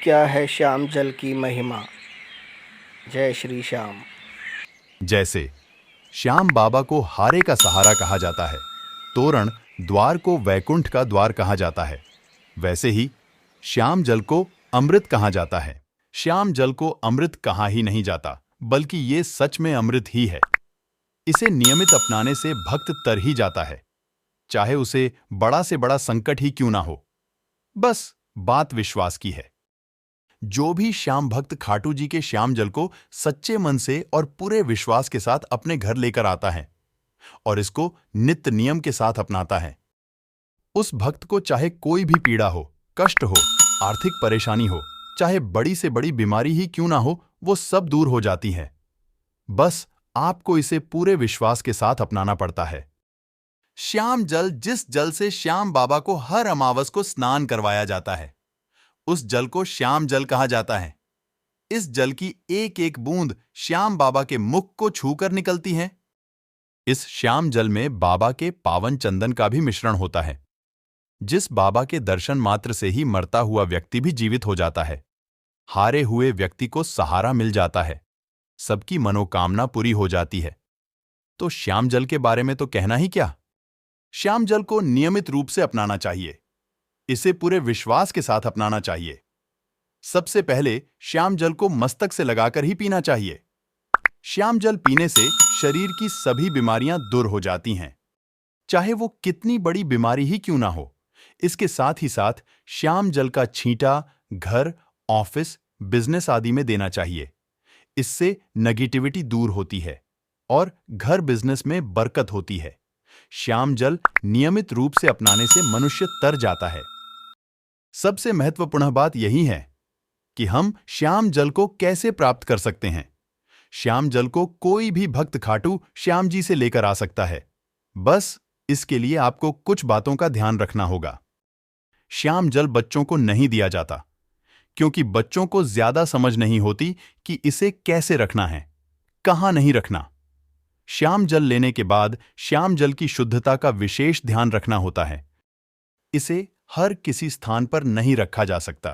क्या है श्याम जल की महिमा। जय श्री श्याम। जैसे श्याम बाबा को हारे का सहारा कहा जाता है, तोरण द्वार को वैकुंठ का द्वार कहा जाता है, वैसे ही श्याम जल को अमृत कहा जाता है। श्याम जल को अमृत कहा ही नहीं जाता, बल्कि ये सच में अमृत ही है। इसे नियमित अपनाने से भक्त तर ही जाता है, चाहे उसे बड़ा से बड़ा संकट ही क्यों ना हो। बस बात विश्वास की है। जो भी श्याम भक्त खाटू जी के श्याम जल को सच्चे मन से और पूरे विश्वास के साथ अपने घर लेकर आता है और इसको नित्य नियम के साथ अपनाता है, उस भक्त को चाहे कोई भी पीड़ा हो, कष्ट हो, आर्थिक परेशानी हो, चाहे बड़ी से बड़ी बीमारी ही क्यों ना हो, वो सब दूर हो जाती है। बस आपको इसे पूरे विश्वास के साथ अपनाना पड़ता है। श्याम जल, जिस जल से श्याम बाबा को हर अमावस को स्नान करवाया जाता है, उस जल को श्याम जल कहा जाता है। इस जल की एक एक बूंद श्याम बाबा के मुख को छूकर निकलती है। इस श्याम जल में बाबा के पावन चंदन का भी मिश्रण होता है, जिस बाबा के दर्शन मात्र से ही मरता हुआ व्यक्ति भी जीवित हो जाता है। हारे हुए व्यक्ति को सहारा मिल जाता है, सबकी मनोकामना पूरी हो जाती है। तो श्याम जल के बारे में तो कहना ही क्या। श्याम जल को नियमित रूप से अपनाना चाहिए, इसे पूरे विश्वास के साथ अपनाना चाहिए। सबसे पहले श्याम जल को मस्तक से लगाकर ही पीना चाहिए। श्याम जल पीने से शरीर की सभी बीमारियां दूर हो जाती हैं, चाहे वो कितनी बड़ी बीमारी ही क्यों ना हो। इसके साथ ही साथ श्याम जल का छींटा घर, ऑफिस, बिजनेस आदि में देना चाहिए। इससे नेगेटिविटी दूर होती है और घर बिजनेस में बरकत होती है। श्याम जल नियमित रूप से अपनाने से मनुष्य तर जाता है। सबसे महत्वपूर्ण बात यही है कि हम श्याम जल को कैसे प्राप्त कर सकते हैं। श्याम जल को कोई भी भक्त खाटू श्याम जी से लेकर आ सकता है। बस इसके लिए आपको कुछ बातों का ध्यान रखना होगा। श्याम जल बच्चों को नहीं दिया जाता, क्योंकि बच्चों को ज्यादा समझ नहीं होती कि इसे कैसे रखना है, कहां नहीं रखना। श्याम जल लेने के बाद श्याम जल की शुद्धता का विशेष ध्यान रखना होता है। इसे हर किसी स्थान पर नहीं रखा जा सकता।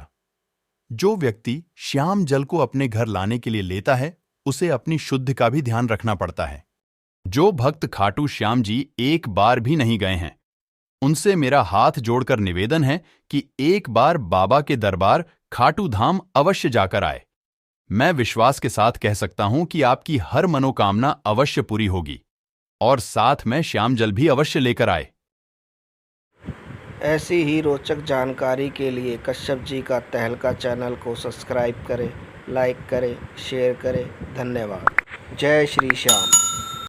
जो व्यक्ति श्याम जल को अपने घर लाने के लिए लेता है, उसे अपनी शुद्धि का भी ध्यान रखना पड़ता है। जो भक्त खाटू श्याम जी एक बार भी नहीं गए हैं, उनसे मेरा हाथ जोड़कर निवेदन है कि एक बार बाबा के दरबार खाटू धाम अवश्य जाकर आए। मैं विश्वास के साथ कह सकता हूं कि आपकी हर मनोकामना अवश्य पूरी होगी और साथ में श्याम जल भी अवश्य लेकर आए। ऐसी ही रोचक जानकारी के लिए कश्यप जी का तहलका चैनल को सब्सक्राइब करें, लाइक करें, शेयर करें। धन्यवाद। जय श्री श्याम।